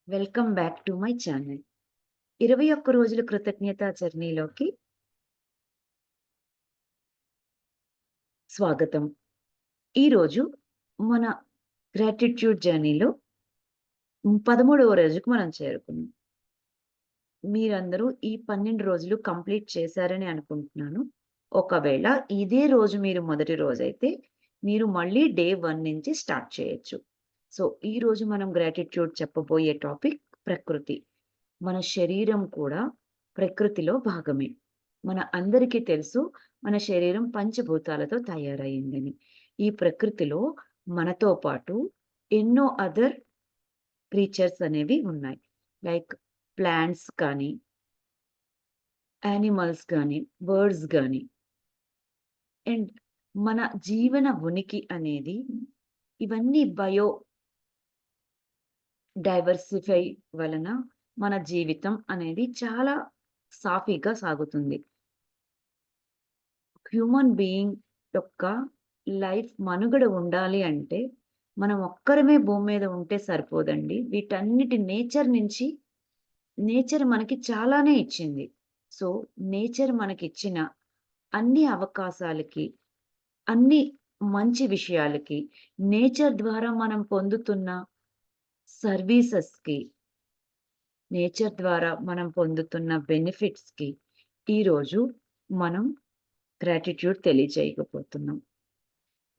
Welcome back to my channel. 21 రోజుల కృతజ్ఞతా జర్నీలోకి స్వాగతం. ఈరోజు మన గ్రాటిట్యూడ్ జర్నీలో 13వ రోజుకు మనం చేరుకున్నాం. మీరందరూ ఈ 12 రోజులు కంప్లీట్ చేశారని అనుకుంటున్నాను. ఒకవేళ ఇదే రోజు మీరు మొదటి రోజైతే మీరు మళ్ళీ డే 1 నుంచి స్టార్ట్ చేయొచ్చు. సో, ఈరోజు మనం గ్రాటిట్యూడ్ చెప్పబోయే టాపిక్ ప్రకృతి. మన శరీరం కూడా ప్రకృతిలో భాగమే. మన అందరికీ తెలుసు మన శరీరం పంచభూతాలతో తయారయిందని. ఈ ప్రకృతిలో మనతో పాటు ఎన్నో అదర్ క్రీచర్స్ అనేవి ఉన్నాయి. లైక్ ప్లాంట్స్ కానీ, యానిమల్స్ గానీ, బర్డ్స్ గానీ అండ్ మన జీవన ఉనికి అనేది ఇవన్నీ డైవర్సిఫై వలన మన జీవితం అనేది చాలా సాఫీగా సాగుతుంది. హ్యూమన్ బీయింగ్ యొక్క లైఫ్ మనుగడ ఉండాలి అంటే మనం ఒక్కరమే భూమి మీద ఉంటే సరిపోదండి. వీటన్నిటి నేచర్ మనకి చాలానే ఇచ్చింది. సో, నేచర్ మనకిచ్చిన అన్ని అవకాశాలకి, అన్ని మంచి విషయాలకి, నేచర్ ద్వారా మనం పొందుతున్న సర్వీసెస్‌కి, నేచర్ ద్వారా మనం పొందుతున్న బెనిఫిట్స్‌కి ఈరోజు మనం గ్రాటిట్యూడ్ తెలియజేయకపోతున్నాం.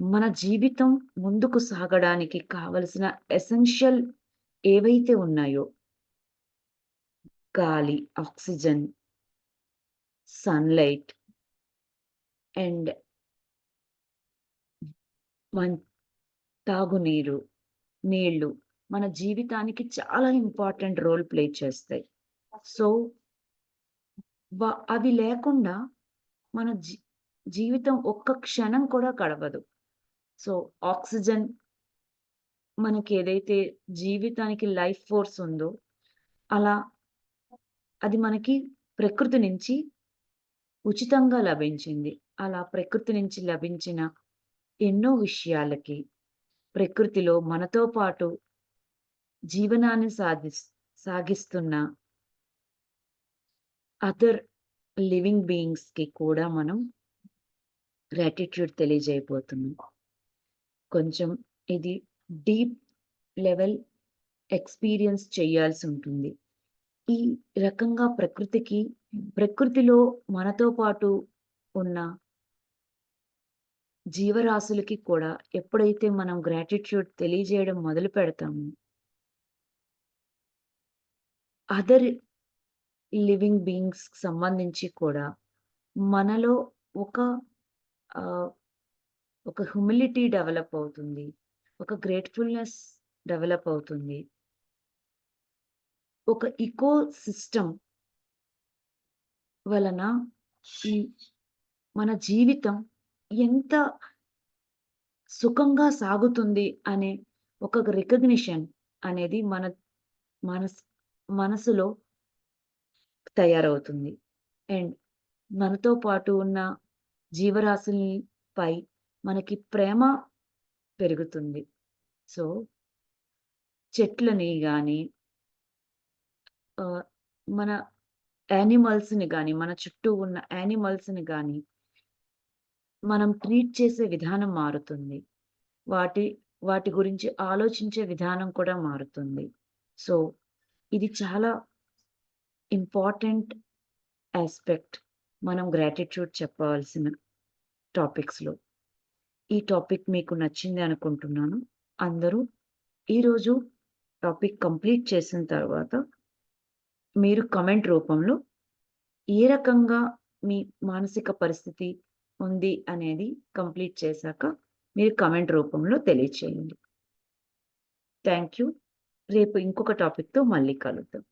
మన జీవితం ముందుకు సాగడానికి కావలసిన ఎసెన్షియల్ ఏవైతే ఉన్నాయో గాలి, ఆక్సిజన్, సన్‌లైట్ అండ్ మన్ తాగునీరు, నీళ్ళు మన జీవితానికి చాలా ఇంపార్టెంట్ రోల్ ప్లే చేస్తాయి. సో, అవి లేకుండా మన జీవితం ఒక్క క్షణం కూడా గడవదు. సో, ఆక్సిజన్ మనకేదైతే జీవితానికి లైఫ్ ఫోర్స్ ఉందో, అలా అది మనకి ప్రకృతి నుంచి ఉచితంగా లభించింది. అలా ప్రకృతి నుంచి లభించిన ఎన్నో విషయాలకి, ప్రకృతిలో మనతో పాటు జీవనాన్ని సాగిస్తున్న అదర్ లివింగ్ బీయింగ్స్‌కి కూడా మనం గ్రాటిట్యూడ్ తెలియజేయబోతున్నాం. కొంచెం ఇది డీప్ లెవెల్ ఎక్స్‌పీరియన్స్ చేయాల్సుంటుంది. ఈ రకంగా ప్రకృతిలో మనతో పాటు ఉన్న జీవరాశులకి కూడా ఎప్పుడైతే మనం గ్రాటిట్యూడ్ తెలియజేయడం మొదలుపెడతామో, అదర్ లివింగ్ బీయింగ్స్‌కి సంబంధించి కూడా మనలో ఒక ఒక హ్యూమిలిటీ డెవలప్ అవుతుంది. ఒక గ్రేట్‌ఫుల్‌నెస్ డెవలప్ అవుతుంది. ఒక ఇకో సిస్టమ్ వలన ఈ మన జీవితం ఎంత సుఖంగా సాగుతుంది అనే ఒక రికగ్నిషన్ అనేది మన మనస్ మనసులో తయారవుతుంది. అండ్ మనతో పాటు ఉన్న జీవరాశులపై మనకి ప్రేమ పెరుగుతుంది. సో, చెట్లని గాని, మన యానిమల్స్‌ని గాని, మన చుట్టూ ఉన్న యానిమల్స్‌ని గాని, మనం ట్రీట్ చేసే విధానం మారుతుంది. వాటి వాటి గురించి ఆలోచించే విధానం కూడా మారుతుంది. సో, ఇది చాలా ఇంపార్టెంట్ యాస్పెక్ట్ మనం గ్రాటిట్యూడ్ చెప్పవలసిన టాపిక్స్‌లో. ఈ టాపిక్ మీకు నచ్చింది అనుకుంటున్నాను. అందరూ ఈరోజు టాపిక్ కంప్లీట్ చేసిన తర్వాత మీరు కామెంట్ రూపంలో ఏ రకంగా మీ మానసిక పరిస్థితి ఉంది అనేది కంప్లీట్ చేశాక మీరు కామెంట్ రూపంలో తెలియచేయండి. Thank you. రేపు ఇంకొక టాపిక్‌తో మళ్ళీ కలుద్దాం.